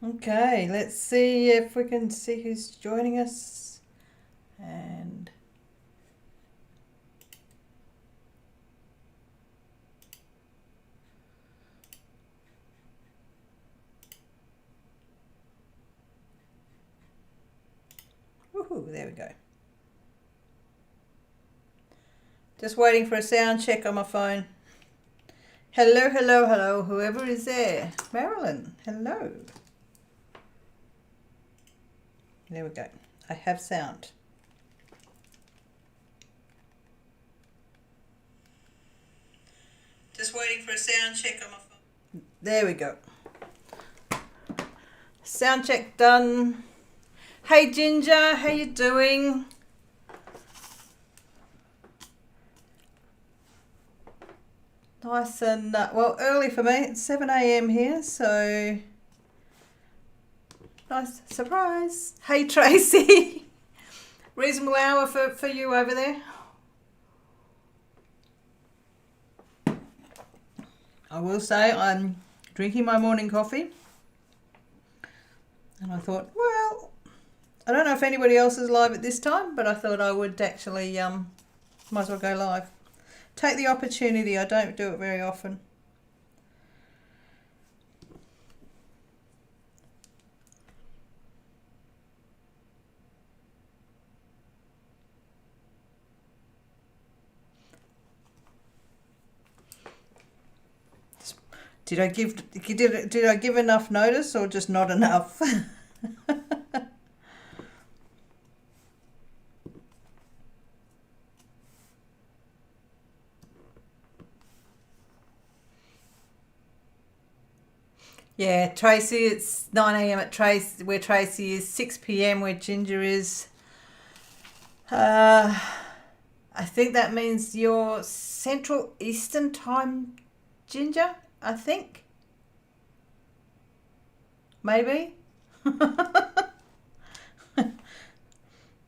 Okay, let's see if we can see who's joining us. And woohoo, there we go. Just waiting for a sound check on my phone. Hello, hello, hello, whoever is there. Marilyn, hello. There we go. I have sound. Just waiting for a sound check on my phone. There we go. Sound check done. Hey Ginger, how you doing? Nice and, well, early for me. It's 7 a.m. here, so nice surprise. Hey Tracy. Reasonable hour for you over there? I will say I'm drinking my morning coffee. And I thought, well, I don't know if anybody else is live at this time, but I thought I would actually, might as well go live. Take the opportunity. I don't do it very often. Did I give enough notice or just not enough? Yeah, Tracy, it's 9 a.m. at Tracy, where Tracy is, 6 p.m. where Ginger is. I think that means you're Central Eastern Time, Ginger, I think. Maybe.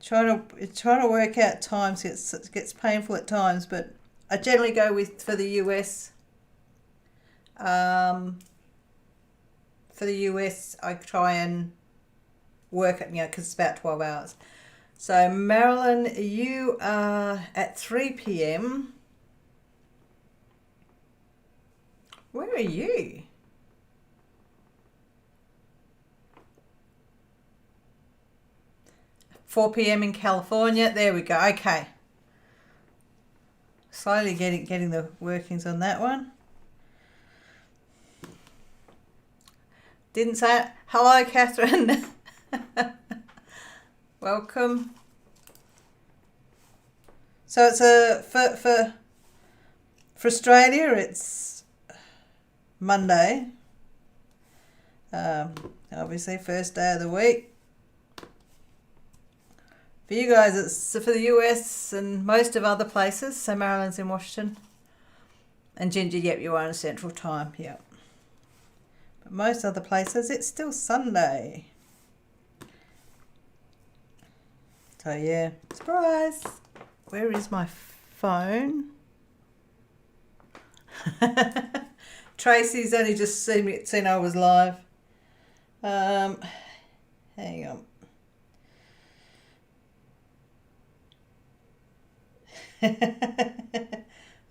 trying to work out times gets painful at times, but I generally go for the US. For the US, I try and work it, because it's about 12 hours. So, Marilyn, you are at 3 p.m. Where are you? $4 p.m. in California. There we go. Okay. Slowly getting the workings on that one. Didn't say it. Hello, Catherine. Welcome. So it's for Australia, it's Monday. Obviously, first day of the week. For you guys, it's for the US and most of other places. So Maryland's in Washington. And Ginger, yep, you are in Central Time, yep. But most other places, it's still Sunday. So yeah, surprise. Where is my phone? Tracy's only just seen I was live. Hang on.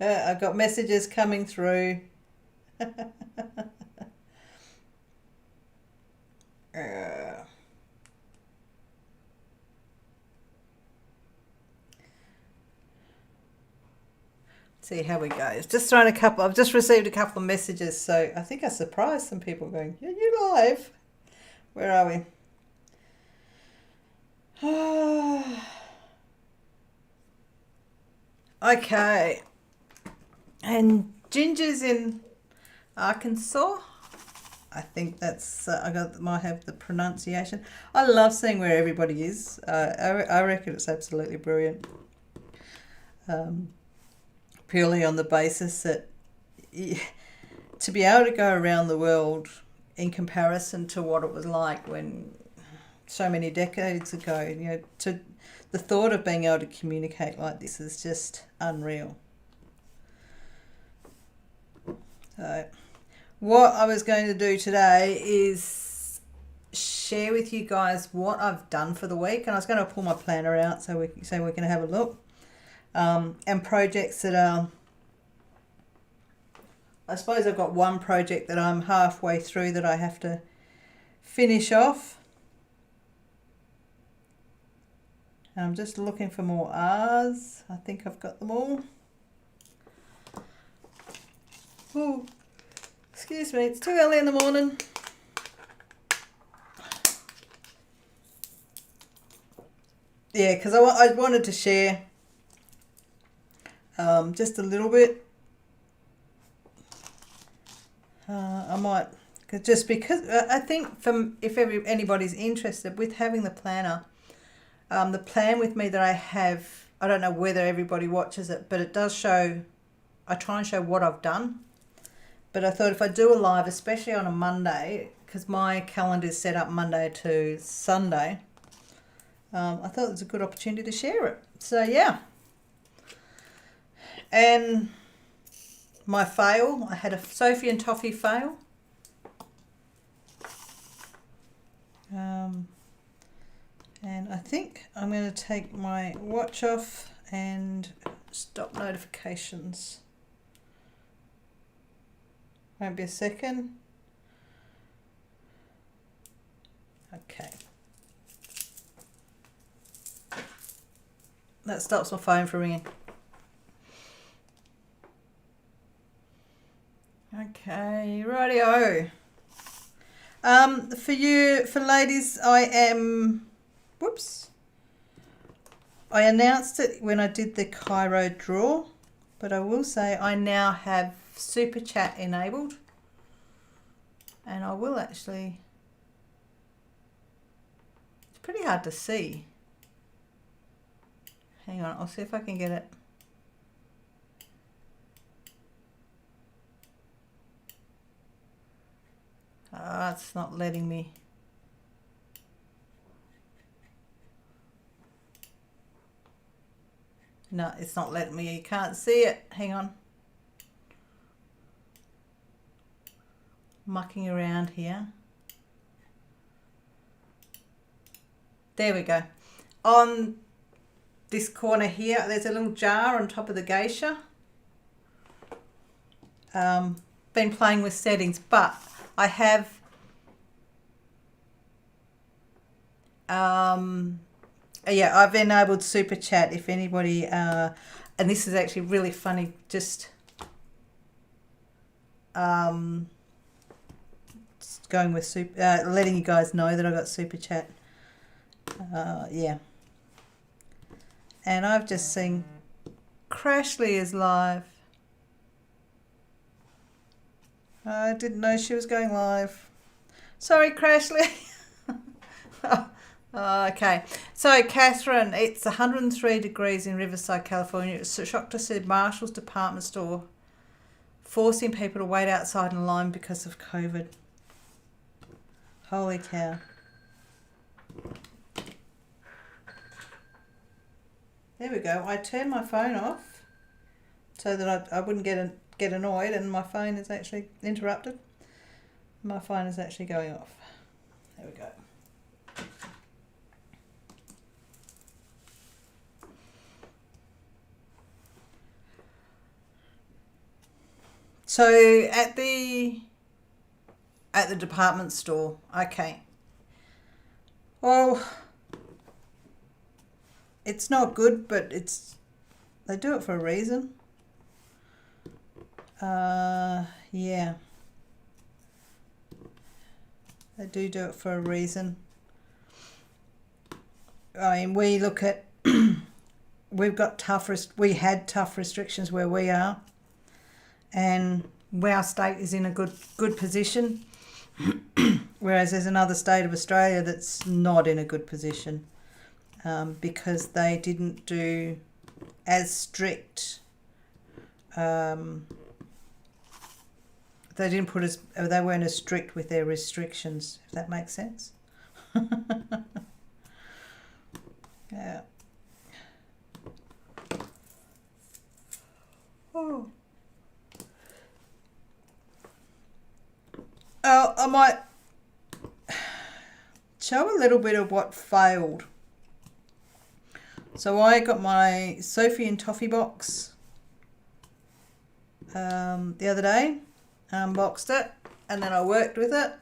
I've got messages coming through. See how we go. I've just received a couple of messages, so I think I surprised some people going, yeah, you live? Where are we? Okay. And Ginger's in Arkansas. I think that's, might have the pronunciation. I love seeing where everybody is. I reckon it's absolutely brilliant. Purely on the basis that to be able to go around the world in comparison to what it was like when so many decades ago, to the thought of being able to communicate like this is just unreal. So what I was going to do today is share with you guys what I've done for the week, and I was going to pull my planner out so we can have a look, and projects that are. I suppose I've got one project that I'm halfway through that I have to finish off. And I'm just looking for more R's. I think I've got them all. Oh, excuse me, it's too early in the morning. Yeah, because I wanted to share just a little bit. I might, just because I think if anybody's interested with having the planner, the plan with me that I have, I don't know whether everybody watches it, but it does show, I try and show what I've done. But I thought if I do a live, especially on a Monday, because my calendar is set up Monday to Sunday, I thought it was a good opportunity to share it. So yeah. And my fail, I had a Sophie and Toffee fail. And I think I'm going to take my watch off and stop notifications. Won't be a second. Okay. That stops my phone from ringing. Okay, rightio. For ladies, I announced it when I did the Cairo draw, but I will say I now have Super Chat enabled, and I will actually, it's pretty hard to see. Hang on, I'll see if I can get it. It's not letting me. No, it's not letting me. You can't see it. Hang on. Mucking around here. There we go. On this corner here, there's a little jar on top of the geisha. Been playing with settings, but I have I've enabled Super Chat if anybody and this is actually really funny, just going with letting you guys know that I got Super Chat. Yeah. And I've just seen Crashly is live. I didn't know she was going live. Sorry, Crashly. Okay. So, Catherine, it's 103 degrees in Riverside, California. It's a shock to see Marshall's department store forcing people to wait outside in line because of COVID. Holy cow. There we go. I turned my phone off so that I wouldn't get annoyed, and my phone is actually interrupted. My phone is actually going off. There we go. So at the department store, okay. Well, it's not good, but they do it for a reason. Yeah. They do it for a reason. I mean, we look at, we had tough restrictions where we are, and our state is in a good position, whereas there's another state of Australia that's not in a good position, because they didn't do as strict. They weren't as strict with their restrictions, if that makes sense. Yeah. Oh. I might show a little bit of what failed. So I got my Sophie and Toffee box the other day, unboxed it, and then I worked with it,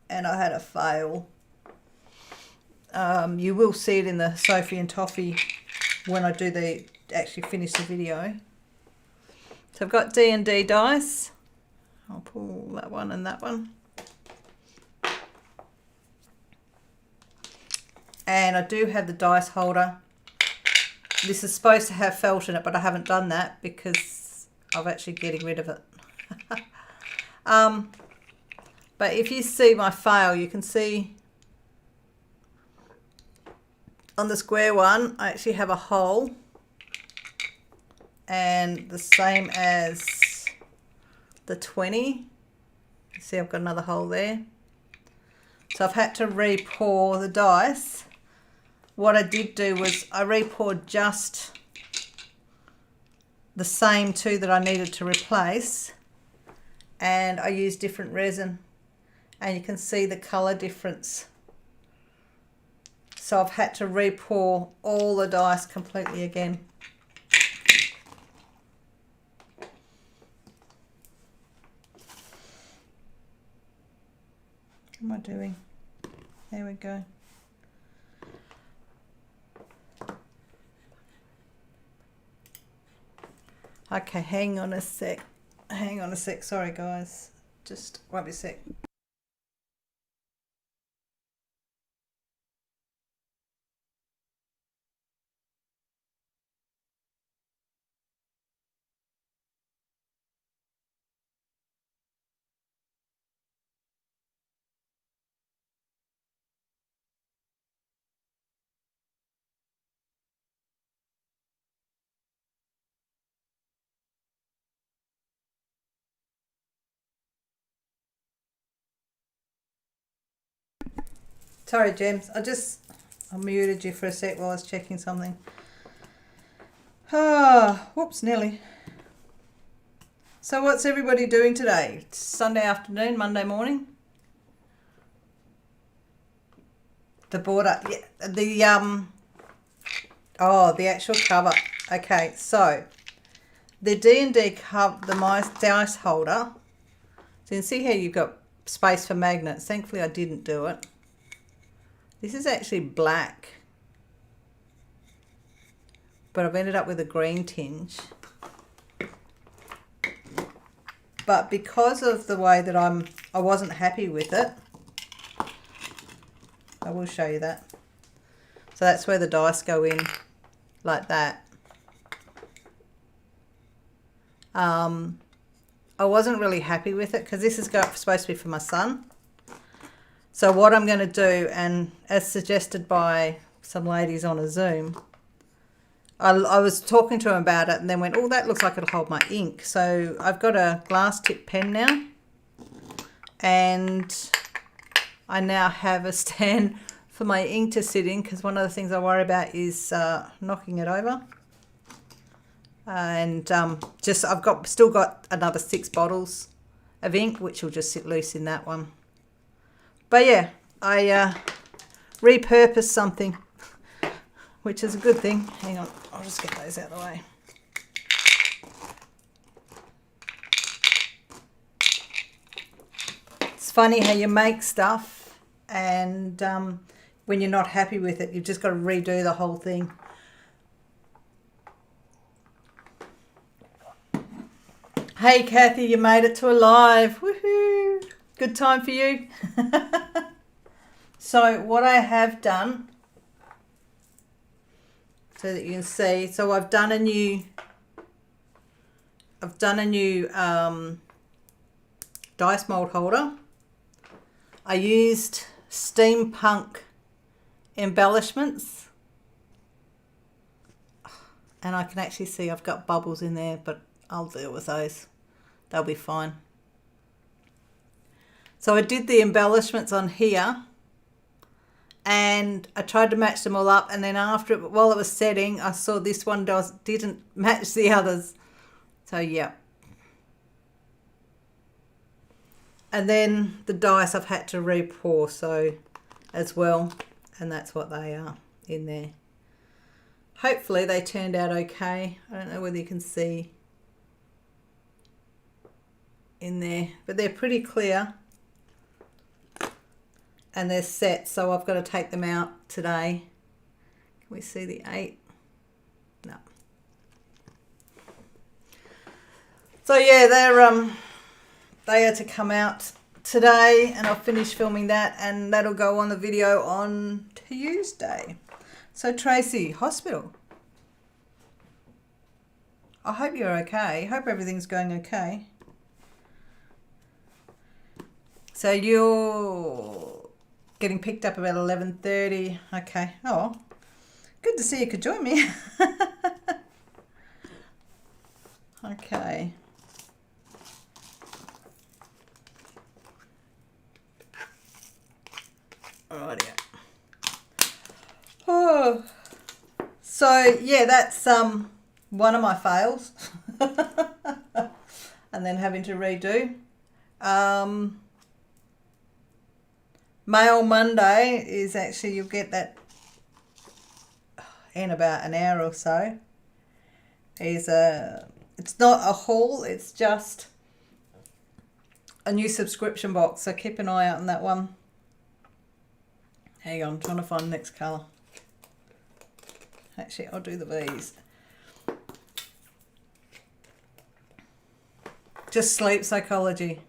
and I had a fail. You will see it in the Sophie and Toffee when I do actually finish the video. So I've got D&D dice. I'll pull that one and that one. And I do have the dice holder. This is supposed to have felt in it, but I haven't done that because I'm actually getting rid of it. But if you see my fail, you can see on the square one, I actually have a hole. And the same as the 20. You see I've got another hole there. So I've had to re-pour the dice. What I did do was I re-poured just the same two that I needed to replace, and I used different resin, and you can see the colour difference. So I've had to re-pour all the dice completely again. What am I doing? There we go. Okay, hang on a sec. Hang on a sec. Sorry, guys. Just won't be a sec. Sorry, James. I muted you for a sec while I was checking something. Whoops, nearly. So what's everybody doing today? It's Sunday afternoon, Monday morning? The border, yeah, the actual cover. Okay, so the D&D cover, the dice holder. So you can see how you've got space for magnets. Thankfully I didn't do it. This is actually black, but I've ended up with a green tinge. But because of the way that I wasn't happy with it, I will show you that. So that's where the dice go in, like that. I wasn't really happy with it because this is supposed to be for my son. So what I'm going to do, and as suggested by some ladies on a Zoom, I was talking to him about it and then went, oh, that looks like it'll hold my ink. So I've got a glass tip pen now, and I now have a stand for my ink to sit in because one of the things I worry about is knocking it over. And I've still got another 6 bottles of ink, which will just sit loose in that one. But yeah, I repurposed something, which is a good thing. Hang on, I'll just get those out of the way. It's funny how you make stuff and when you're not happy with it, you've just got to redo the whole thing. Hey Kathy, you made it to a live. Woohoo! Good time for you. So what I have done, so that you can see, so I've done a new dice mold holder. I used steampunk embellishments, and I can actually see I've got bubbles in there, but I'll deal with those. They'll be fine. So I did the embellishments on here, and I tried to match them all up, and then after it, while it was setting, I saw this one didn't match the others. So yeah. And then the dice I've had to re-pour, so as well, and that's what they are in there. Hopefully they turned out okay. I don't know whether you can see in there, but they're pretty clear and they're set, so I've got to take them out today. Can we see the 8? No. So yeah, they are to come out today, and I'll finish filming that, and that'll go on the video on Tuesday. So Tracy, hospital. I hope you're okay. I hope everything's going okay. So you're getting picked up about 11:30. Okay. Oh, good to see you could join me. Okay. Alrighty. Oh. So yeah, that's one of my fails. And then having to redo. Mail Monday is actually, you'll get that in about an hour or so. It's not a haul, it's just a new subscription box, so keep an eye out on that one. Hang on, I'm trying to find the next colour. Actually, I'll do the V's. Just sleep psychology.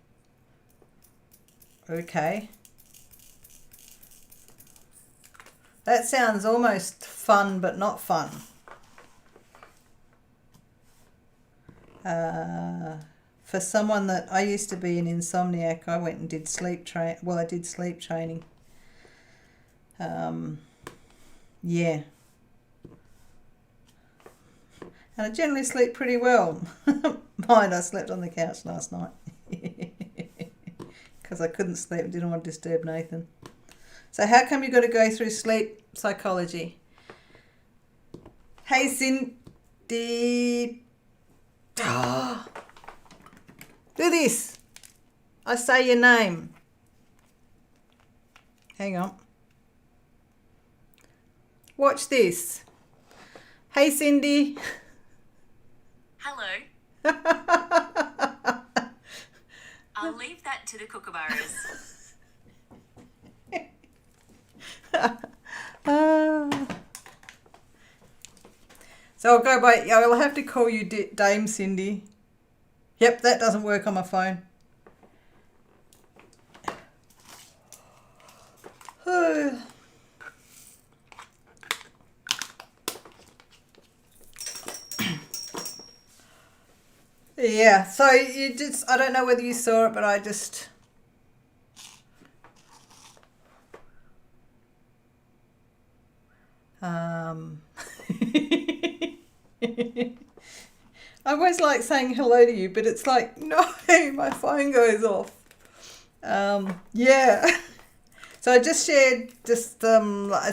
Okay. That sounds almost fun, but not fun. For someone that, I used to be an insomniac, I went and did sleep I did sleep training. Yeah. And I generally sleep pretty well. Mind, I slept on the couch last night. Because I couldn't sleep and didn't want to disturb Nathan. So how come you got to go through sleep psychology? Hey, Cindy. Oh. Do this. I say your name. Hang on. Watch this. Hey, Cindy. Hello. I'll leave that to the kookaburras. So I'll go by, I'll have to call you Dame Cindy. Yep, that doesn't work on my phone. Yeah, so you just, I don't know whether you saw it, but I just... I always like saying hello to you, but it's like, no, my phone goes off. Yeah. So I just shared,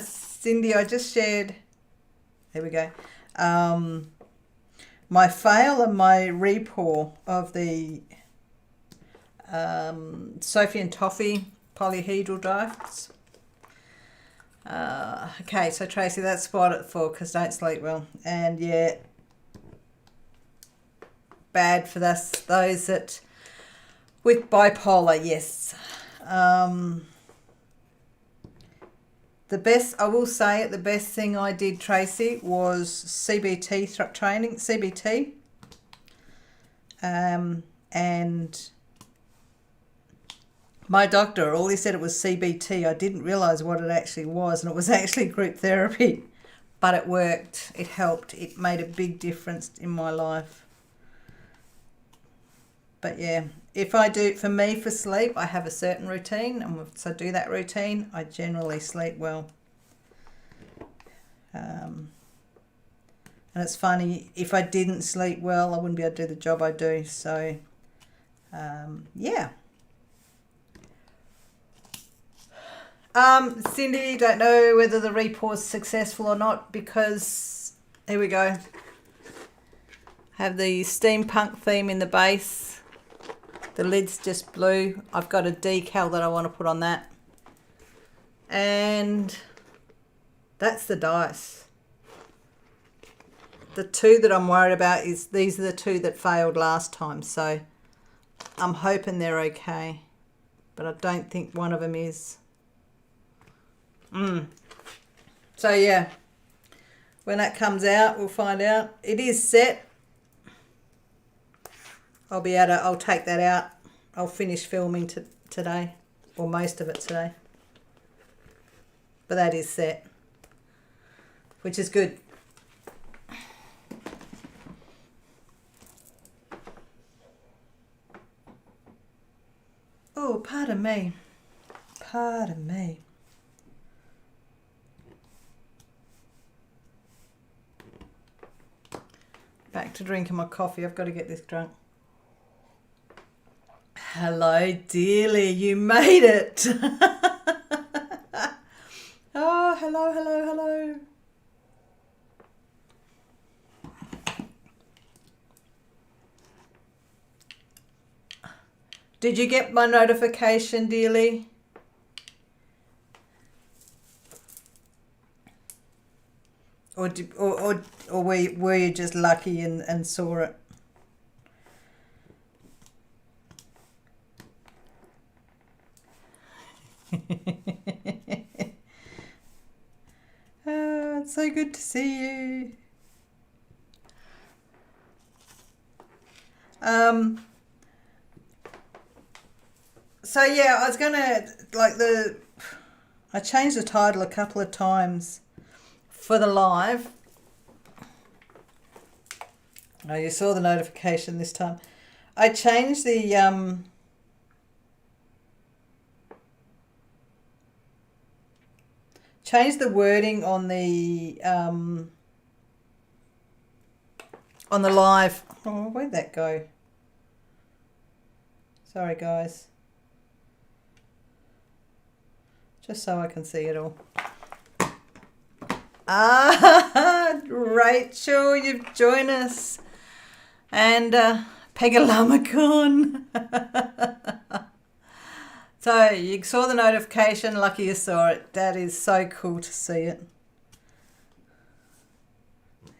Cindy, I just shared, there we go, my fail and my repour of the Sophie and Toffee polyhedral drafts. Okay, so Tracy, that's what it's for, because don't sleep well. And yeah, bad for those that with bipolar, yes. The best, I will say it, the best thing I did, Tracy, was CBT training, CBT. And my doctor, all he said it was CBT. I didn't realise what it actually was, and it was actually group therapy. But it worked, it helped, it made a big difference in my life. But yeah, if I do, for me, for sleep, I have a certain routine, and once I do that routine, I generally sleep well. And it's funny, if I didn't sleep well, I wouldn't be able to do the job I do. So, yeah. Cindy, don't know whether the repour's successful or not, because here we go. Have the steampunk theme in the base. The lid's just blue. I've got a decal that I want to put on that. And that's the dice. The two that I'm worried about is these are the two that failed last time. So I'm hoping they're okay. But I don't think one of them is. So yeah, when that comes out, we'll find out. It is set. I'll take that out. I'll finish filming today, or most of it today. But that is set, which is good. Oh, pardon me. Pardon me. Back to drinking my coffee. I've got to get this drunk. Hello, dearly. You made it. Oh, hello, hello, hello. Did you get my notification, dearly? Or were you just lucky and saw it? Oh, it's so good to see you. So yeah, I was gonna I changed the title a couple of times for the live. Oh, you saw the notification this time. I changed the wording on the live. Oh, where'd that go? Sorry, guys. Just so I can see it all. Ah, Rachel, you've joined us. And Pegalamacon. So you saw the notification, lucky you saw it. That is so cool to see it.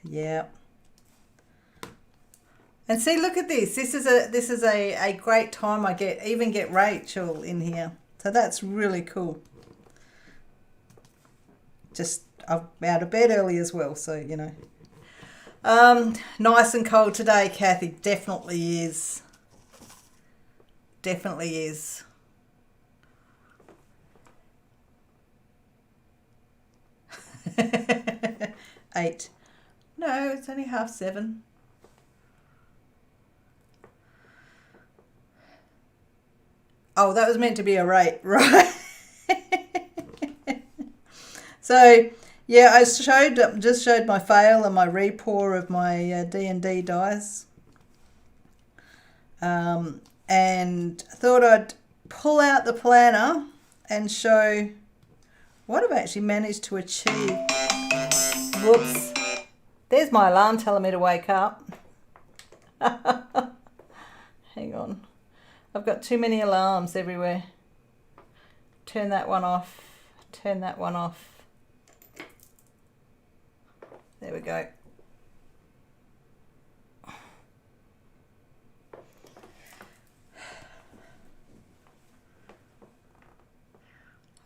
Yeah. And see, look at this. This is a great time. I even get Rachel in here. So that's really cool. Just I'm out of bed early as well, so you know. Nice and cold today, Kathy. Definitely is. Definitely is. Eight. No, it's only 7:30. Oh, that was meant to be a rate, right? So, yeah, I just showed my fail and my repour of my D&D dice. And thought I'd pull out the planner and show what I've actually managed to achieve. Whoops. There's my alarm telling me to wake up. Hang on. I've got too many alarms everywhere. Turn that one off. Turn that one off. There we go.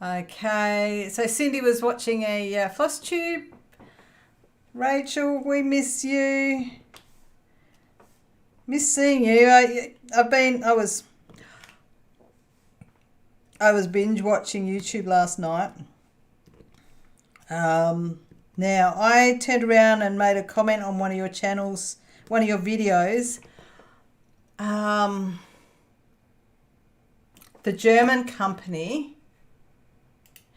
Okay, so Cindy was watching a floss tube. Rachel, we miss you. Miss seeing you. I was binge watching YouTube last night. Now I turned around and made a comment on one of your channels, one of your videos. The German company.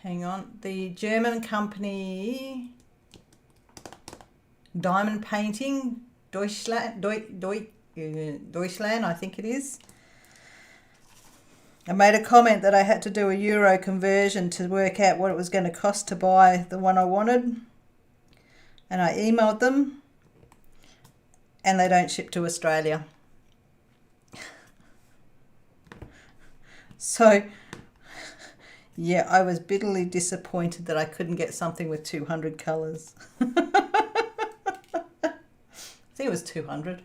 Hang on, the German company diamond painting Deutschland, I think it is. I made a comment that I had to do a euro conversion to work out what it was going to cost to buy the one I wanted. And I emailed them and they don't ship to Australia. So Yeah, I was bitterly disappointed that I couldn't get something with 200 colours. I think it was 200.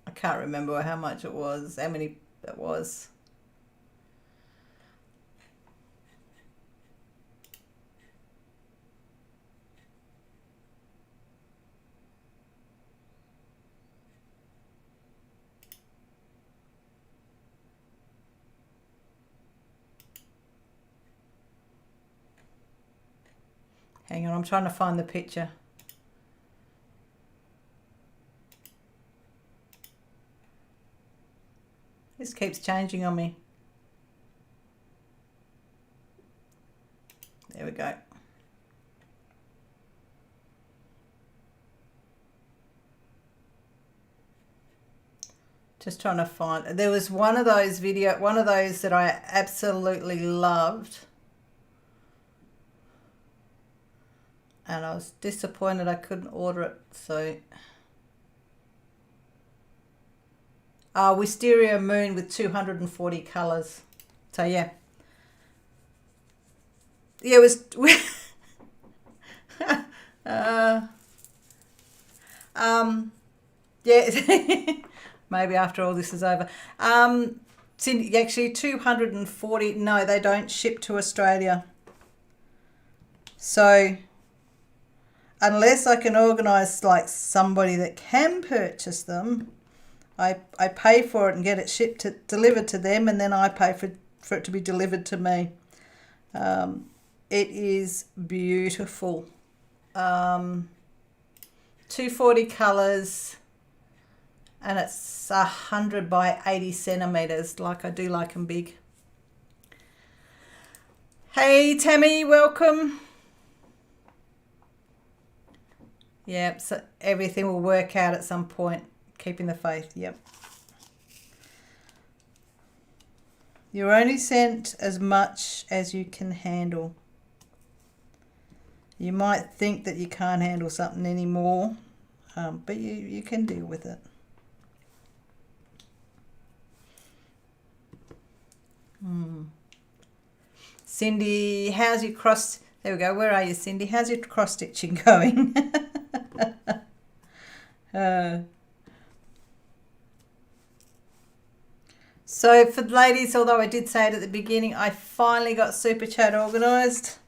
I can't remember how much it was, how many it was. Hang on, I'm trying to find the picture. This keeps changing on me. There we go. Just trying to find. There was one of those that I absolutely loved. And I was disappointed I couldn't order it, so. Wisteria Moon with 240 colours. So yeah. Yeah, it was. Yeah. Maybe after all this is over. Cindy, actually 240. No, they don't ship to Australia. So unless I can organise like somebody that can purchase them, I pay for it and get it delivered to them, and then I pay for it to be delivered to me. It is beautiful. 240 colours, and it's 100 by 80 centimetres. Like I do like them big. Hey Tammy, welcome. Yep, so everything will work out at some point. Keeping the faith, yep. You're only sent as much as you can handle. You might think that you can't handle something anymore, but you can deal with it. Cindy, how's your cross... There we go. Where are you, Cindy? How's your cross-stitching going? So for the ladies, although I did say it at the beginning, I finally got Super Chat organised.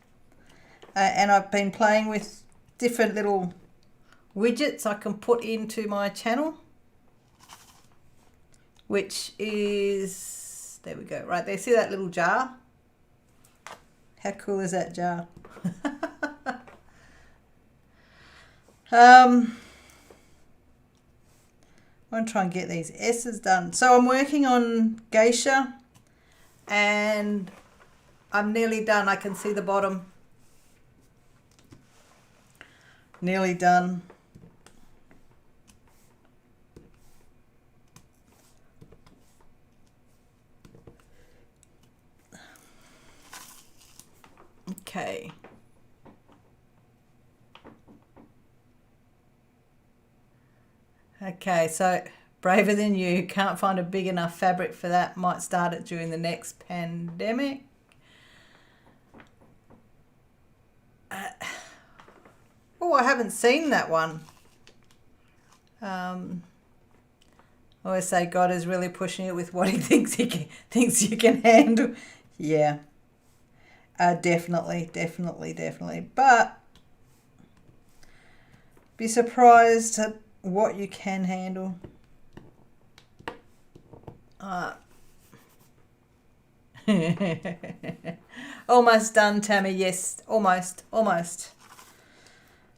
And I've been playing with different little widgets I can put into my channel. Which is... There we go. Right there. See that little jar? How cool is that jar? I'm going to try and get these S's done. So I'm working on geisha and I'm nearly done. I can see the bottom. Nearly done. Okay. Okay, so braver than you. Can't find a big enough fabric for that. Might start it during the next pandemic. Oh, I haven't seen that one. I always say God is really pushing it with what he thinks you can handle. Yeah. Definitely. But be surprised at what you can handle. Almost done, Tammy. Yes, almost.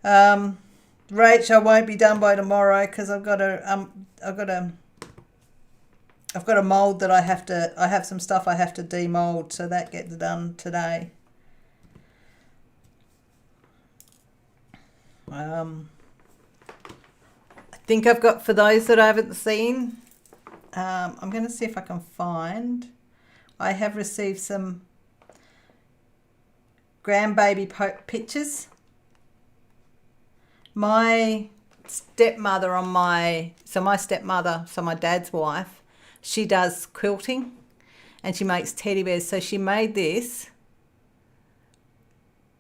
Rach, I won't be done by tomorrow because I've got a mold that I have some stuff I have to demold, so that gets done today. I think I've got, for those that I haven't seen, I'm going to see if I can find. I have received some grandbaby pictures. My stepmother my dad's wife, she does quilting, and she makes teddy bears. So she made this,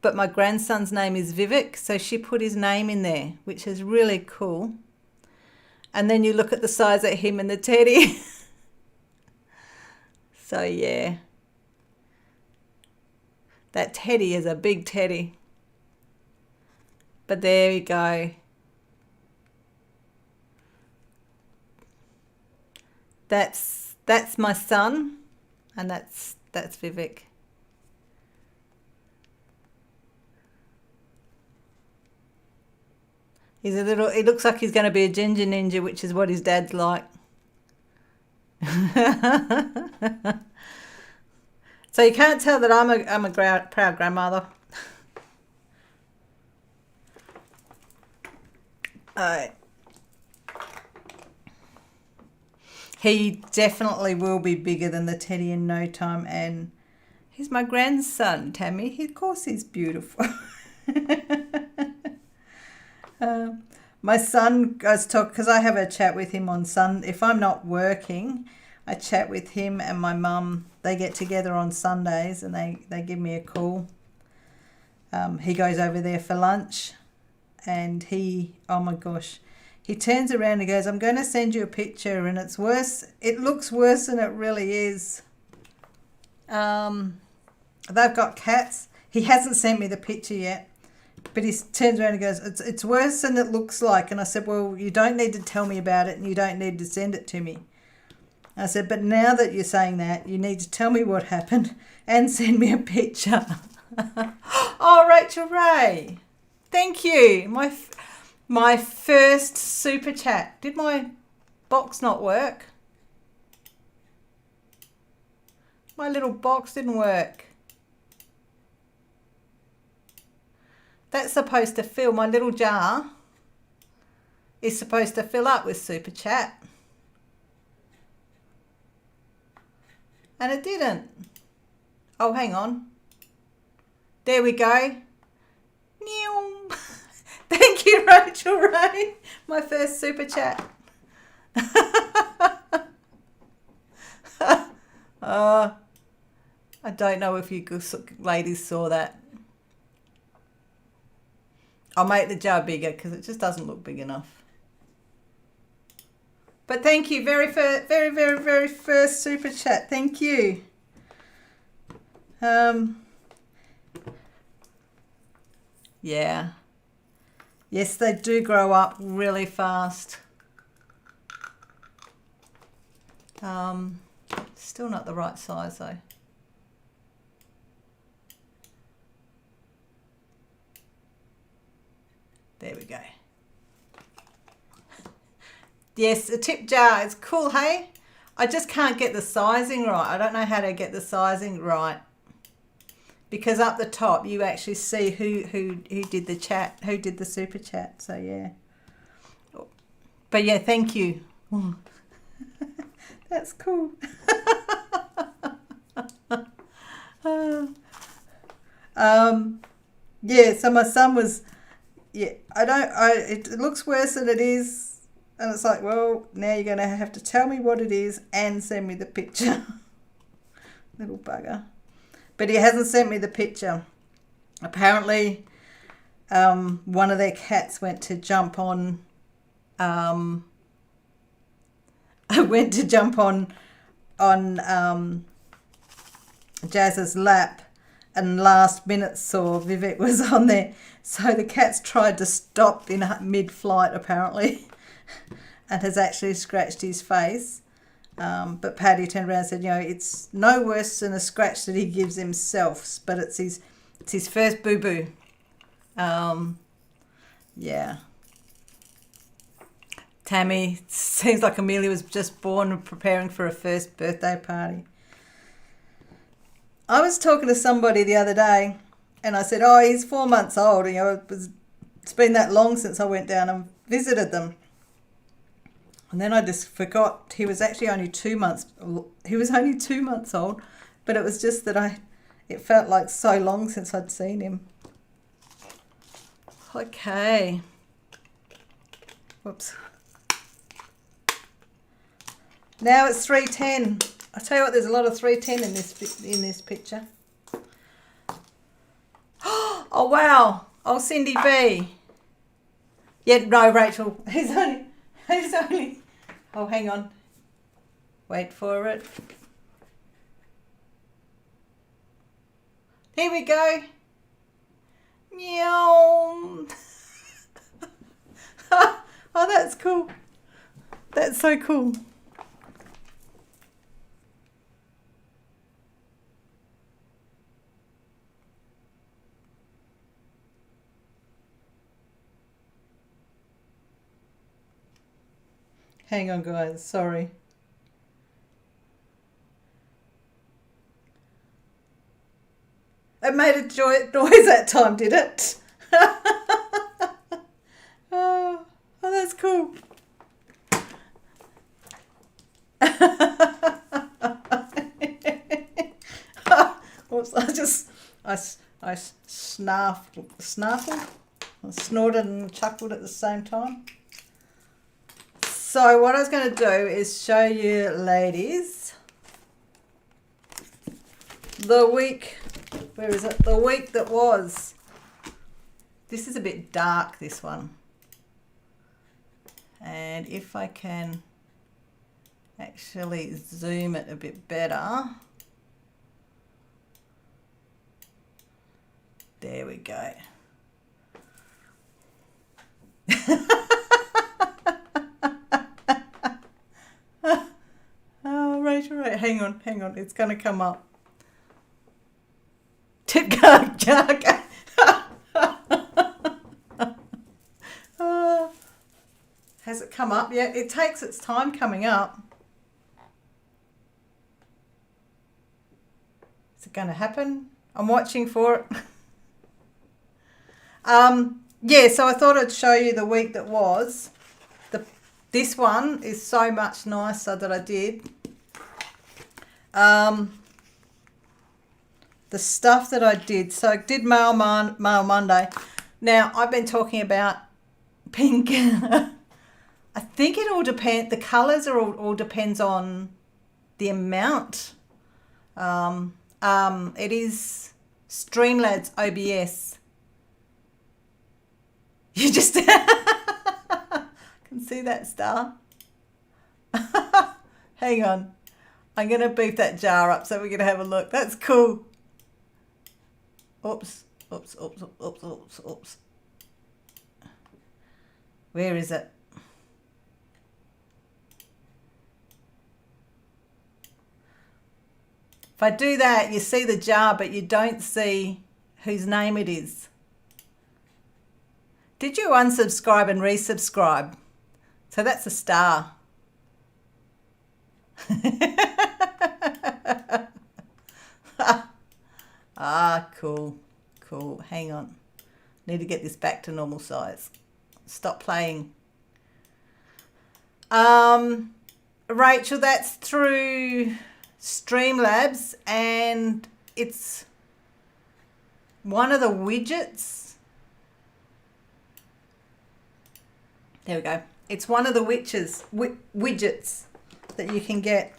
but my grandson's name is Vivek, so she put his name in there, which is really cool. And then you look at the size of him and the teddy. So yeah, that teddy is a big teddy. But there we go. That's my son, and that's Vivek. He's a little. He looks like he's going to be a ginger ninja, which is what his dad's like. So you can't tell that I'm a proud grandmother. He definitely will be bigger than the teddy in no time, and he's my grandson, Tammy. Of course he's beautiful. My son goes talk because I have a chat with him on Sunday. If I'm not working, I chat with him and my mum. They get together on Sundays and they give me a call. He goes over there for lunch, and oh my gosh, he turns around and goes, "I'm going to send you a picture, and it's worse. It looks worse than it really is." They've got cats. He hasn't sent me the picture yet, but he turns around and goes, "It's worse than it looks like." And I said, "Well, you don't need to tell me about it, and you don't need to send it to me." I said, "But now that you're saying that, you need to tell me what happened and send me a picture." Oh, Rachel Ray, thank you. My first super chat. Did my box not work? My little box didn't work. That's supposed to fill, my little jar is supposed to fill up with super chat. And it didn't. Oh, hang on. There we go. Thank you, Rachel Ray. My first super chat. I don't know if you ladies saw that. I'll make the jar bigger because it just doesn't look big enough. But thank you, very first super chat. Thank you. Yeah. Yes, they do grow up really fast. Still not the right size though. There we go. Yes, a tip jar. It's cool, hey? I just can't get the sizing right. I don't know how to get the sizing right. Because up the top you actually see who did the chat, who did the super chat. So yeah. But yeah, thank you. That's cool. Yeah, so my son was, yeah, it looks worse than it is. And it's like, well, now you're going to have to tell me what it is and send me the picture. Little bugger. But he hasn't sent me the picture. Apparently, one of their cats went to jump on, Jazz's lap, and last minute saw Vivek was on there. So the cat's tried to stop in mid-flight apparently and has actually scratched his face. But Paddy turned around and said, it's no worse than a scratch that he gives himself, but it's his first boo-boo. Yeah. Tammy, seems like Amelia was just born and preparing for her first birthday party. I was talking to somebody the other day and I said, oh, he's 4 months old. It's been that long since I went down and visited them. And then I just forgot he was actually only 2 months. He was only 2 months old, but it was just that it felt like so long since I'd seen him. Okay. Whoops. Now it's 3:10. I tell you what, there's a lot of 310 in this picture. Oh wow! Oh, Cindy B. Yeah, no, Rachel. He's only. Oh, hang on. Wait for it. Here we go. Meow. Oh, that's cool. That's so cool. Hang on, guys. Sorry. It made a noise that time, did it? Oh, that's cool. Oops, I snaffled, I snorted and chuckled at the same time. So what I was going to do is show you ladies the week, where is it? The week that was. This is a bit dark, this one. And if I can actually zoom it a bit better. There we go. Oh, Rachel, right. Hang on. It's going to come up. Tip gug. Has it come up yet? It takes its time coming up. Is it going to happen? I'm watching for it. Yeah, so I thought I'd show you the week that was. This one is so much nicer that I did. The stuff that I did. So I did Mail Monday. Now, I've been talking about pink. I think it all depends. The colours are all depends on the amount. It is Streamlad's OBS. You just can see that star. Hang on. I'm going to beef that jar up so we're going to have a look. That's cool. Oops. Where is it? If I do that, you see the jar, but you don't see whose name it is. Did you unsubscribe and resubscribe? So that's a star. Cool. Hang on. Need to get this back to normal size. Stop playing. Rachel, that's through Streamlabs, and it's one of the widgets. There we go. It's one of the widgets that you can get.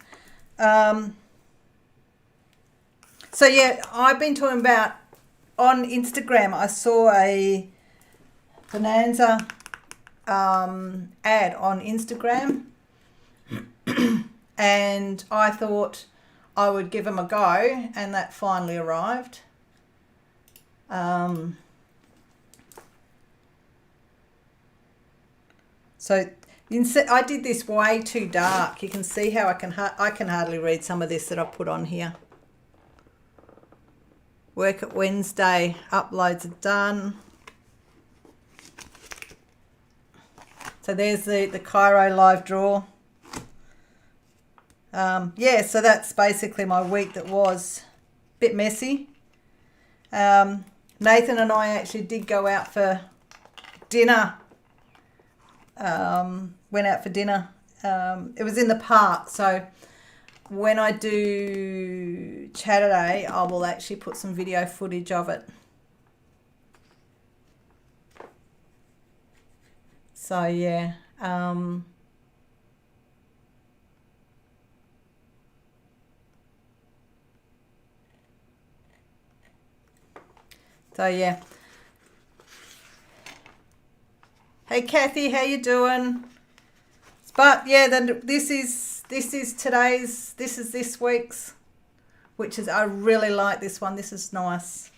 So yeah, I've been talking about on Instagram. I saw a Bonanza ad on Instagram, and I thought I would give them a go, and that finally arrived. So I did this way too dark. You can see how I can hardly read some of this that I put on here. Work at Wednesday. Uploads are done. So there's the Cairo live draw. Yeah, so that's basically my week that was a bit messy. Nathan and I actually did go out for dinner. Went out for dinner. It was in the park, so when I do Saturday, I will actually put some video footage of it. So yeah, So yeah. Hey Kathy, how you doing? But yeah, then this is this week's, which is, I really like this one. This is nice,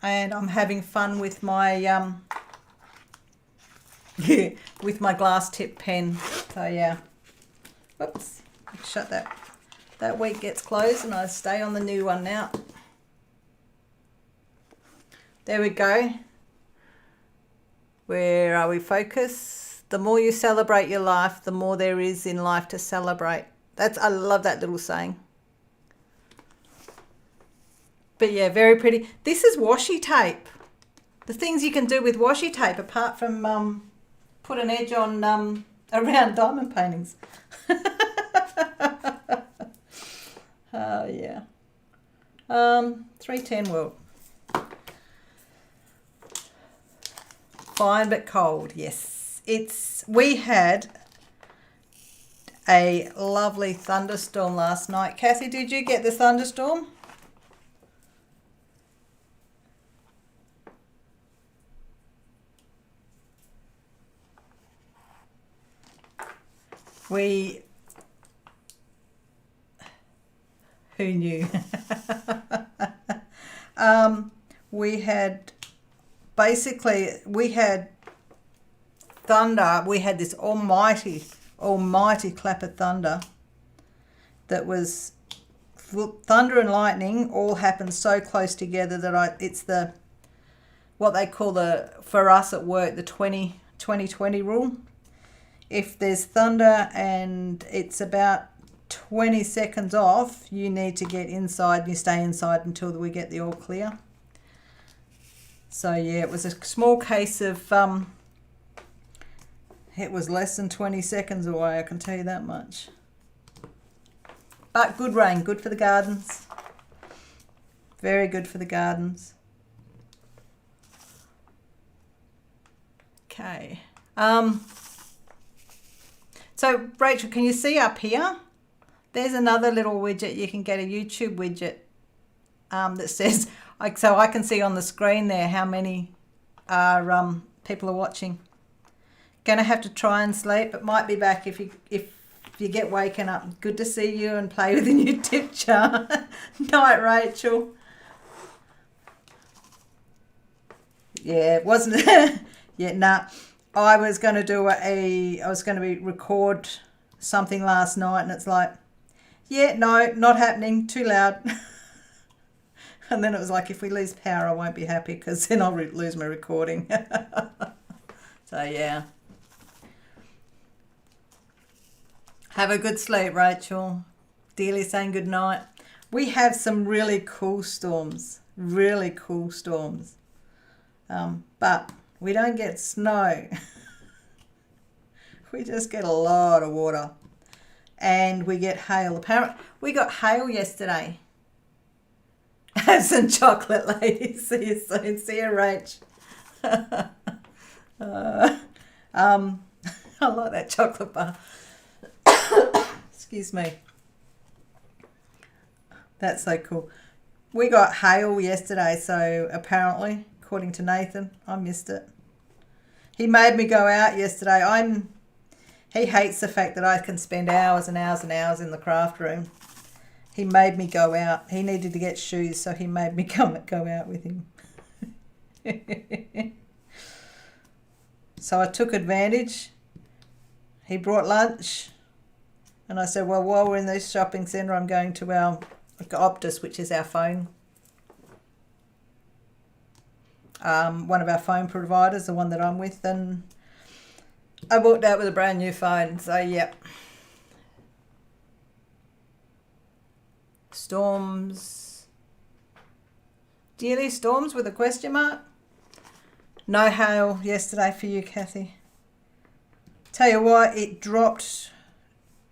and I'm having fun with my with my glass tip pen. So yeah. Whoops. Shut that. That week gets closed, and I stay on the new one now. There we go. Where are we? Focus. The more you celebrate your life, the more there is in life to celebrate. I love that little saying. But yeah, very pretty. This is washi tape. The things you can do with washi tape, apart from put an edge on around diamond paintings. Oh yeah. 310 World. Fine but cold, yes. We had a lovely thunderstorm last night. Kathy, did you get the thunderstorm? Who knew? We had thunder. We had this almighty clap of thunder that was thunder and lightning all happened so close together that it's what they call for us at work, the 20-20 rule. If there's thunder and it's about 20 seconds off, you need to get inside. You stay inside until we get the all clear. So yeah, it was a small case of it was less than 20 seconds away, I can tell you that much. But good rain, good for the gardens. Very good for the gardens. Okay. So Rachel, can you see up here? There's another little widget. You can get a YouTube widget that says, so I can see on the screen there how many people are watching. Gonna have to try and sleep, but might be back if you get waken up. Good to see you and play with the new tip jar. Night, Rachel. Yeah, it wasn't. Yeah, nah. I was going to record something last night, and it's like, yeah, no, not happening, too loud. And then it was like, if we lose power, I won't be happy because then I'll lose my recording. So yeah. Have a good sleep, Rachel. Dearly saying good night. We have some really cool storms, but we don't get snow. We just get a lot of water. And we get hail. Apparently, we got hail yesterday. Have some chocolate, ladies. See you soon. See you, Rach. I like that chocolate bar. Excuse me. That's so cool. We got hail yesterday, so apparently, according to Nathan, I missed it. He made me go out yesterday. He hates the fact that I can spend hours and hours and hours in the craft room. He made me go out. He needed to get shoes, so he made me go out with him. So I took advantage. He brought lunch. And I said, well, while we're in this shopping centre, I'm going to our Optus, which is our phone. One of our phone providers, the one that I'm with. And I walked out with a brand new phone. So, yeah. Storms. Dearly storms with a question mark. No hail yesterday for you, Kathy. Tell you what, it dropped.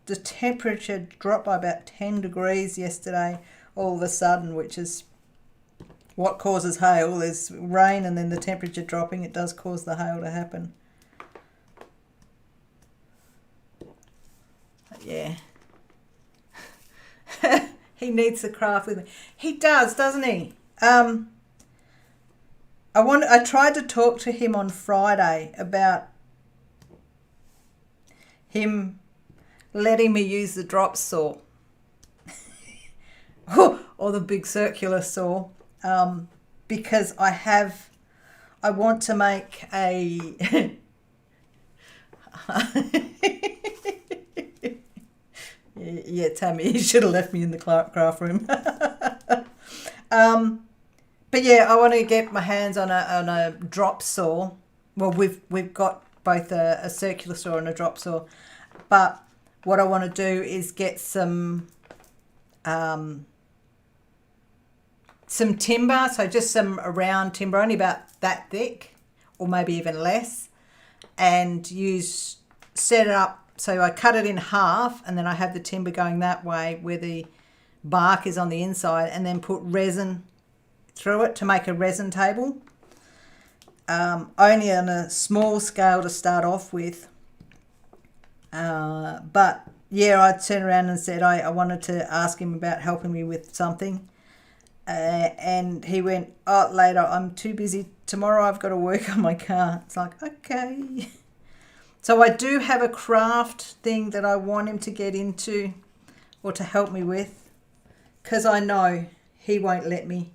The temperature dropped by about 10 degrees yesterday all of a sudden, which is what causes hail. There's rain and then the temperature dropping. It does cause the hail to happen. But yeah. He needs the craft with me. He does, doesn't he? I tried to talk to him on Friday about him letting me use the drop saw or the big circular saw, because I want to make a yeah, Tammy, you should have left me in the craft room. But yeah, I want to get my hands on a drop saw. Well, we've got both a circular saw and a drop saw, but what I want to do is get some timber, so just some round timber, only about that thick, or maybe even less, and set it up. So I cut it in half, and then I have the timber going that way where the bark is on the inside, and then put resin through it to make a resin table. Only on a small scale to start off with. But yeah, I turned around and said I wanted to ask him about helping me with something. And he went, "Oh, later, I'm too busy. Tomorrow I've got to work on my car." It's like, okay. So I do have a craft thing that I want him to get into or to help me with, because I know he won't let me.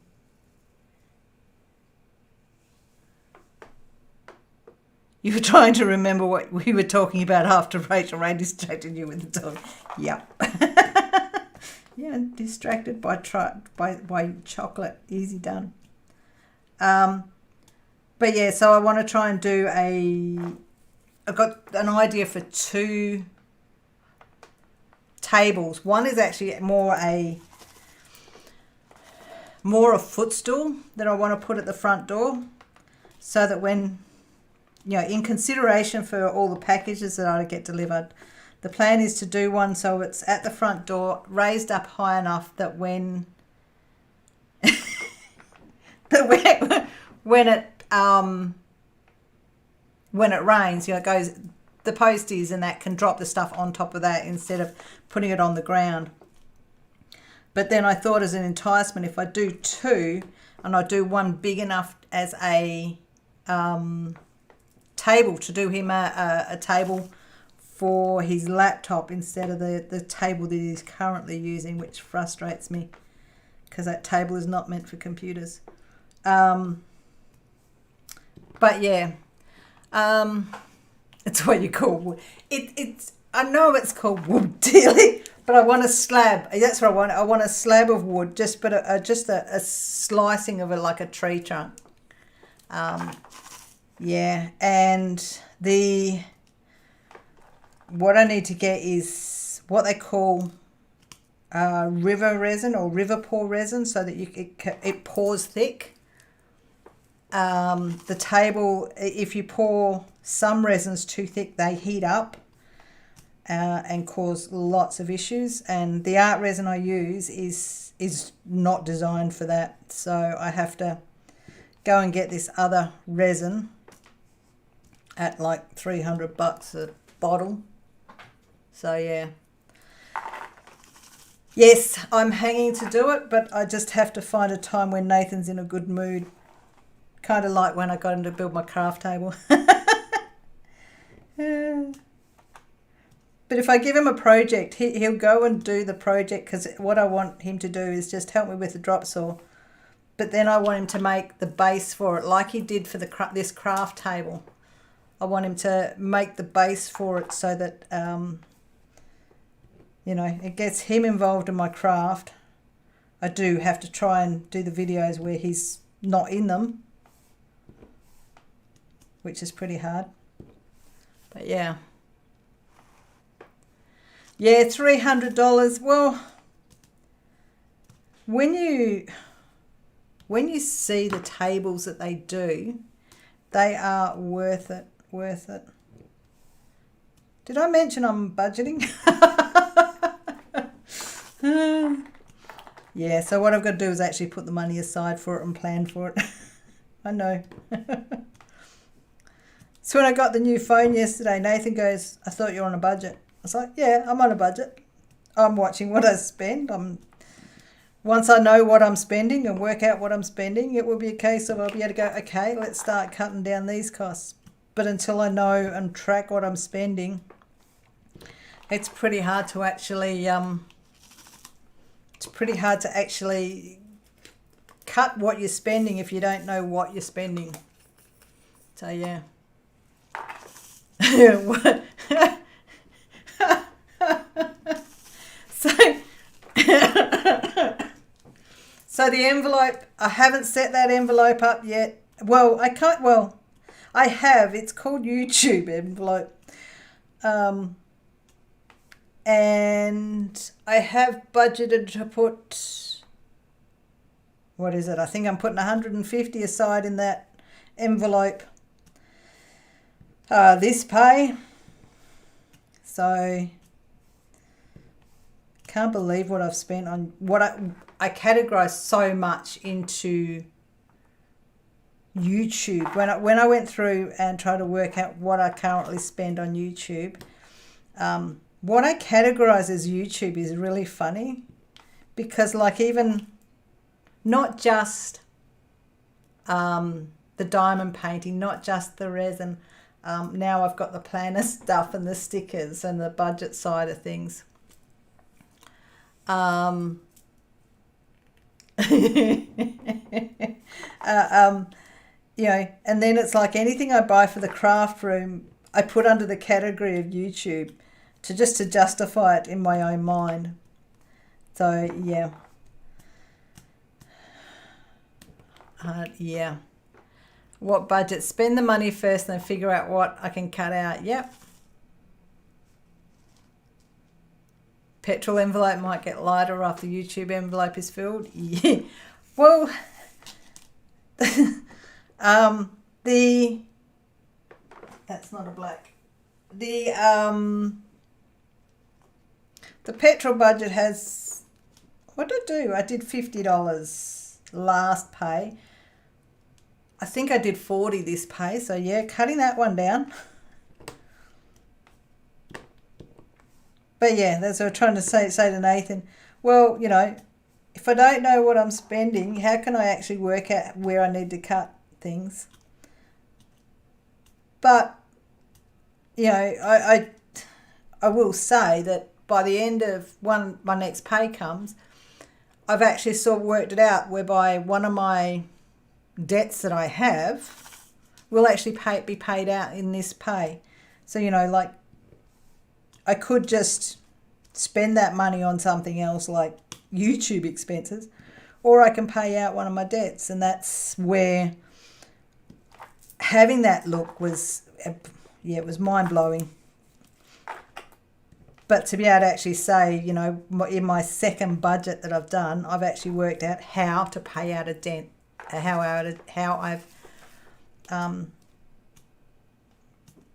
You were trying to remember what we were talking about after Rachel Ray distracted you with the dog. Yep. Yeah, distracted by chocolate. Easy done. But yeah, so I want to try and do I've got an idea for 2 tables. One is actually more a footstool that I want to put at the front door, so that when, in consideration for all the packages that I get delivered, the plan is to do one so it's at the front door, raised up high enough that when when it rains, it goes, the posties and that can drop the stuff on top of that instead of putting it on the ground. But then I thought, as an enticement, if I do 2 and I do one big enough as a table, to do him a table for his laptop instead of the table that he's currently using, which frustrates me because that table is not meant for computers. But yeah, it's what you call wood. It's I know it's called wood dearly, but I want a slab. That's what I want. I want a slab of wood, just a slicing of it like a tree trunk. Yeah, and what I need to get is what they call river resin or river pour resin, so that it pours thick. The table, if you pour some resins too thick, they heat up and cause lots of issues. And the art resin I use is not designed for that, so I have to go and get this other resin at like $300 a bottle. So yeah. Yes, I'm hanging to do it, but I just have to find a time when Nathan's in a good mood. Kind of like when I got him to build my craft table. But if I give him a project, he'll go and do the project, because what I want him to do is just help me with the drop saw. But then I want him to make the base for it, like he did for this craft table. I want him to make the base for it so that, it gets him involved in my craft. I do have to try and do the videos where he's not in them, which is pretty hard. But yeah. Yeah, $300. Well, when you see the tables that they do, they are worth it. Did I mention I'm budgeting? Yeah, so what I've got to do is actually put the money aside for it and plan for it. I know. So when I got the new phone yesterday, Nathan goes, "I thought you were on a budget." I was like, "Yeah, I'm on a budget. I'm watching what I spend. I'm once I know what I'm spending and work out what I'm spending, it will be a case of I'll be able to go, okay, let's start cutting down these costs. But until I know and track what I'm spending, it's pretty hard to actually cut what you're spending if you don't know what you're spending. So yeah. What? So so the envelope, I haven't set that envelope up yet. Well, I can't. Well, I have. It's called YouTube envelope. And I have budgeted to put, what is it? I think I'm putting 150 aside in that envelope this pay. So can't believe what I've spent on what I categorize so much into YouTube. When I went through and tried to work out what I currently spend on YouTube, what I categorize as YouTube is really funny, because like even not just the diamond painting, not just the resin, now I've got the planner stuff and the stickers and the budget side of things. You know, and then it's like anything I buy for the craft room, I put under the category of YouTube to justify it in my own mind. So yeah. Yeah. What budget? Spend the money first and then figure out what I can cut out. Yep. Petrol envelope might get lighter after YouTube envelope is filled. Yeah. Well, that's not a black. The petrol budget has, what did I do? I did $50 last pay. I think I did 40 this pay. So yeah, cutting that one down. But yeah, that's what I'm trying to say to Nathan. Well, you know, if I don't know what I'm spending, how can I actually work out where I need to cut things? But, you know, I will say that by the end of my next pay comes, I've actually sort of worked it out whereby one of my debts that I have will actually be paid out in this pay. So, you know, like I could just spend that money on something else like YouTube expenses, or I can pay out one of my debts. And that's where having that look was, yeah, it was mind-blowing. But to be able to actually say, you know, in my second budget that I've done, I've actually worked out how to pay out a debt, how I've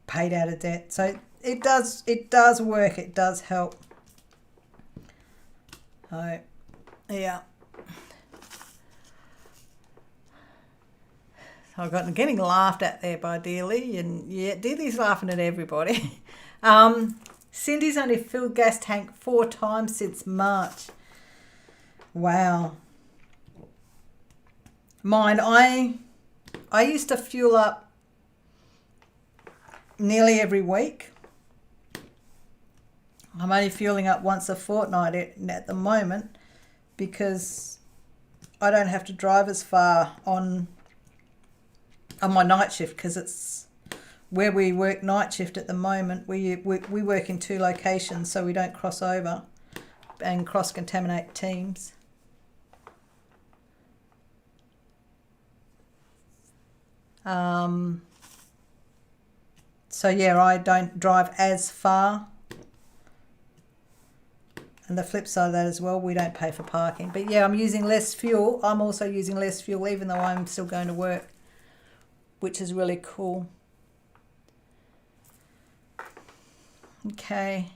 paid out a debt. So it does work. It does help. So, yeah. I'm getting laughed at there by Dealey, and yeah, Dealey's laughing at everybody. Cindy's only filled gas tank 4 times since March. Wow. Mine, I used to fuel up nearly every week. I'm only fueling up once a fortnight at the moment because I don't have to drive as far on my night shift, because it's where we work night shift at the moment. We work in 2 locations, so we don't cross over and cross-contaminate teams. So yeah, I don't drive as far. And the flip side of that as well, we don't pay for parking. But yeah, I'm using less fuel. I'm also using less fuel even though I'm still going to work, which is really cool. Okay.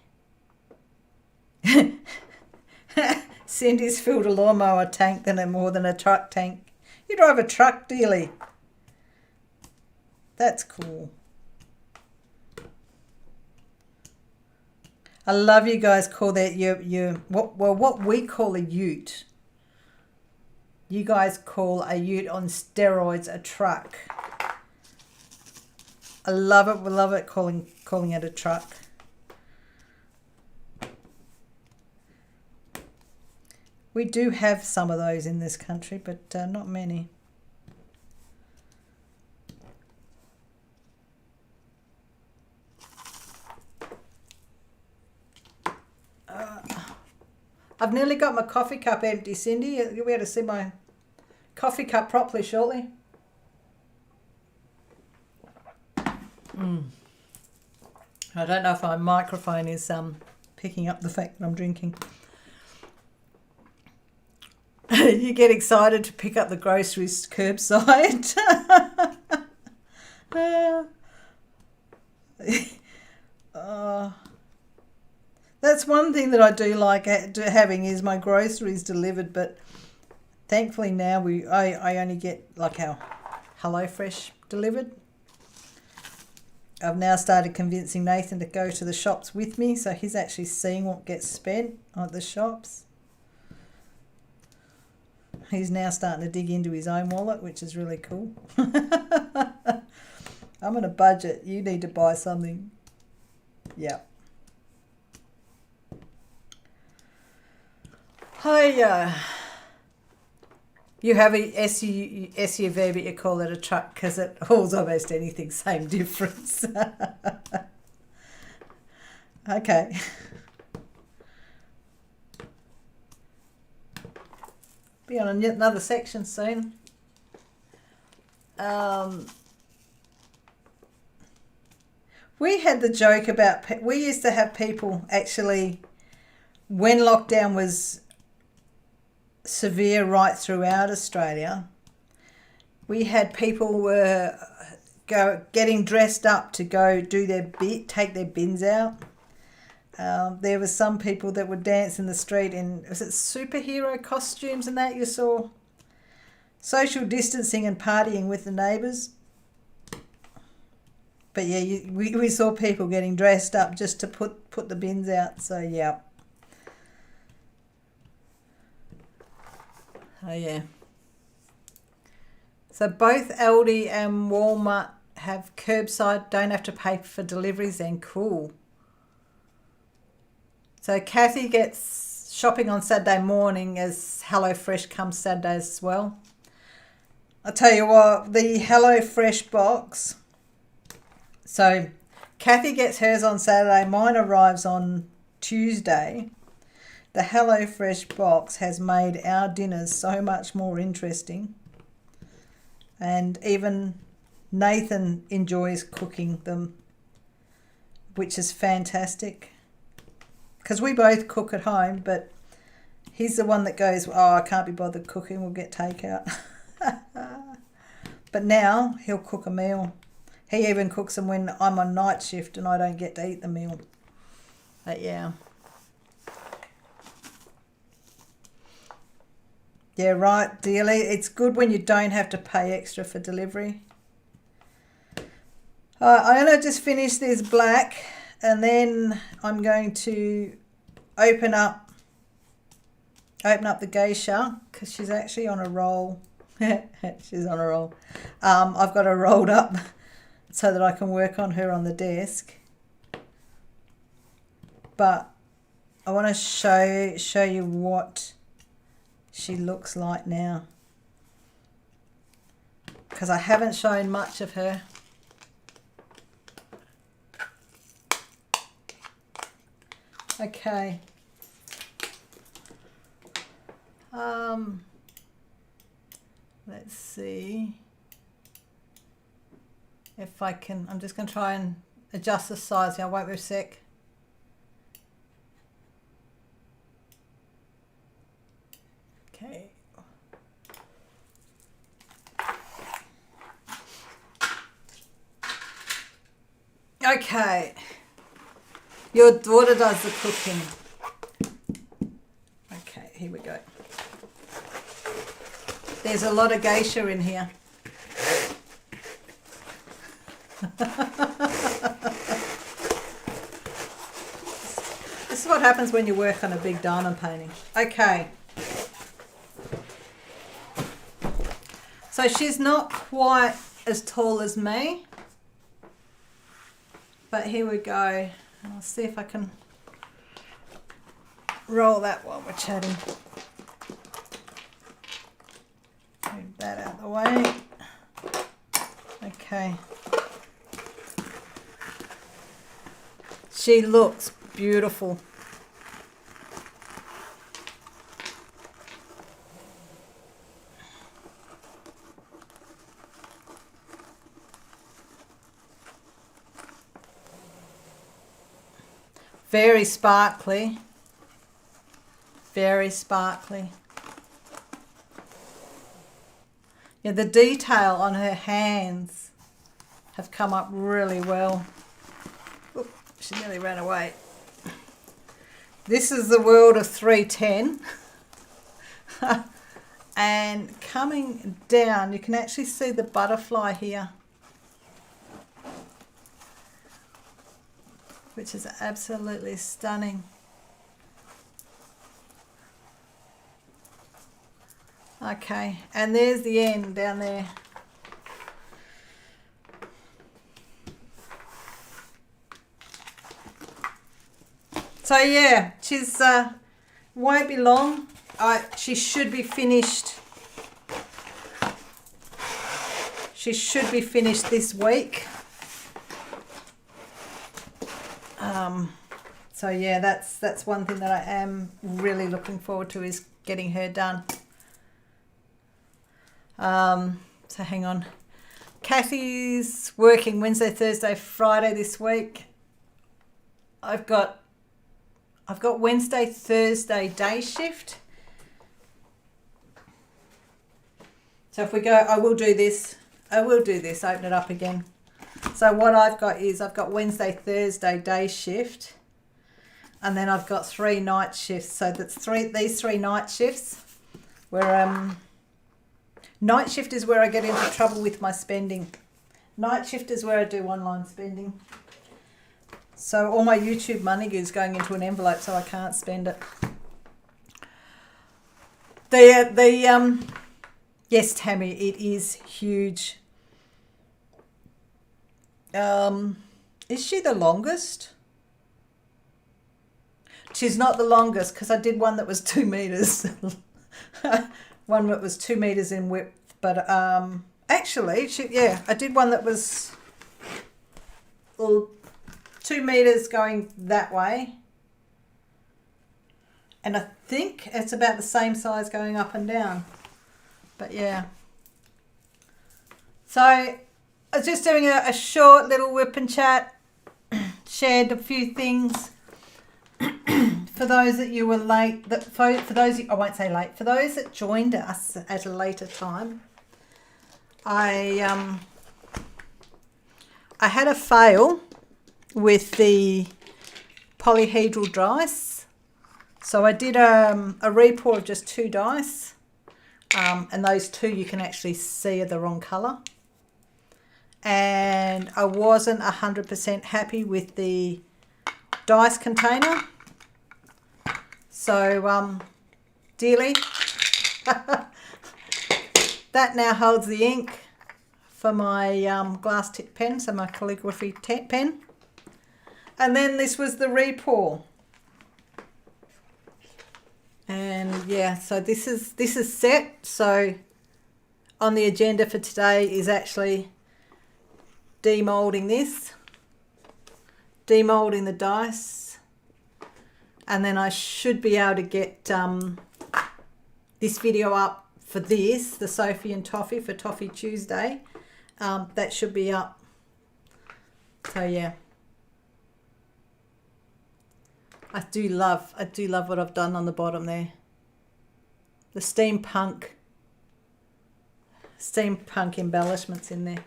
Cindy's filled a lawnmower tank more than a truck tank. You drive a truck, Dealey. That's cool. I love you guys call that your what we call a ute. You guys call a ute on steroids a truck. I love it. We love it calling it a truck. We do have some of those in this country, but not many. I've nearly got my coffee cup empty, Cindy. You'll be able to see my coffee cup properly shortly. I don't know if my microphone is picking up the fact that I'm drinking. You get excited to pick up the groceries curbside. That's one thing that I do like having is my groceries delivered, but thankfully now I only get like our HelloFresh delivered. I've now started convincing Nathan to go to the shops with me, so he's actually seeing what gets spent at the shops. He's now starting to dig into his own wallet, which is really cool. I'm on a budget. You need to buy something. Yeah. Hi, you have a SUV, but you call it a truck because it hauls almost anything, same difference. Okay. Be on another section soon. We had the joke about, we used to have people actually, when lockdown was severe right throughout Australia, we had people were getting dressed up to go do their bit, take their bins out. There were some people that would dance in the street in, was it superhero costumes and that you saw? Social distancing and partying with the neighbours. But yeah, we saw people getting dressed up just to put the bins out, so yeah. Oh yeah. So both Aldi and Walmart have curbside, don't have to pay for deliveries then, cool. So Kathy gets shopping on Saturday morning as HelloFresh comes Saturdays as well. I'll tell you what, the HelloFresh box, so Kathy gets hers on Saturday, mine arrives on Tuesday. The HelloFresh box has made our dinners so much more interesting. And even Nathan enjoys cooking them, which is fantastic. Because we both cook at home, but he's the one that goes, oh, I can't be bothered cooking, we'll get takeout. But now he'll cook a meal. He even cooks them when I'm on night shift and I don't get to eat the meal. But yeah. Yeah, right, dearly. It's good when you don't have to pay extra for delivery. I'm going to just finish this black and then I'm going to open up the geisha because she's actually on a roll. She's on a roll. I've got her rolled up so that I can work on her on the desk. But I want to show you what she looks like now, because I haven't shown much of her. Okay. Let's see if I can, I'm just going to try and adjust the size here. Wait a sec. Okay. Okay. Your daughter does the cooking. Okay, here we go. There's a lot of geisha in here. This is what happens when you work on a big diamond painting. Okay. So she's not quite as tall as me. But here we go. I'll see if I can roll that while we're chatting. Move that out of the way. Okay. She looks beautiful. Very sparkly. Very sparkly. Yeah, the detail on her hands have come up really well. Oop, she nearly ran away. This is the world of 310. And coming down, you can actually see the butterfly here, which is absolutely stunning. Okay, and there's the end down there. So yeah, she's won't be long. She should be finished. She should be finished this week. So yeah, that's one thing that I am really looking forward to, is getting her done. So hang on. Kathy's working Wednesday, Thursday, Friday this week. I've got Wednesday, Thursday day shift. So if we go, I will do this, open it up again. So what I've got Wednesday, Thursday day shift, and then I've got 3 night shifts. So that's these three night shifts where night shift is where I get into trouble with my spending. Night shift is where I do online spending. So all my YouTube money is going into an envelope, so I can't spend it. Yes, Tammy, it is huge. Is she the longest? She's not the longest, because I did one that was 2 meters. One that was 2 meters in width, but actually, I did one that was 2 meters going that way, and I think it's about the same size going up and down. But yeah, so I was just doing a short little whip and chat, shared a few things. For those that you were late, for those, I won't say late, for those that joined us at a later time, I had a fail with the polyhedral dice. So I did a repour of just 2 dice, and those 2 you can actually see are the wrong colour. And I wasn't 100% happy with the dice container. So, dearly, that now holds the ink for my glass tip pen, so my calligraphy pen. And then this was the repour. And yeah, so this is set. So on the agenda for today is actually demoulding this, demoulding the dice, and then I should be able to get this video up for this, the Sophie and Toffee for Toffee Tuesday. That should be up. So yeah, I do love what I've done on the bottom there. The steampunk embellishments in there.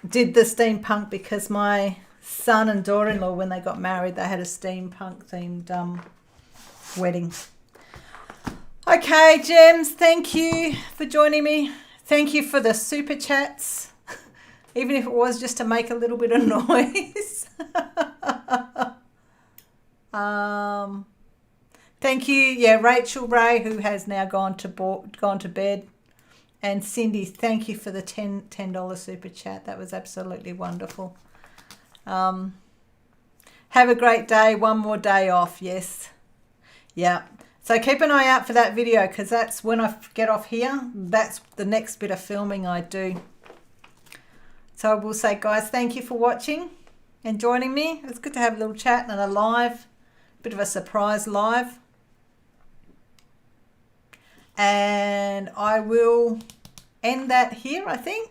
Did the steampunk because my son and daughter-in-law, when they got married, they had a steampunk themed wedding. Okay, Gems, thank you for joining me. Thank you for the super chats, even if it was just to make a little bit of noise. Thank you, Rachel Ray, who has now gone to bed, And Cindy, thank you for the $10 super chat. That was absolutely wonderful. Have a great day. One more day off. Yes. Yeah. So keep an eye out for that video, because that's when I get off here. That's the next bit of filming I do. So I will say, guys, thank you for watching and joining me. It's good to have a little chat and a live, bit of a surprise live. And I will end that here, I think.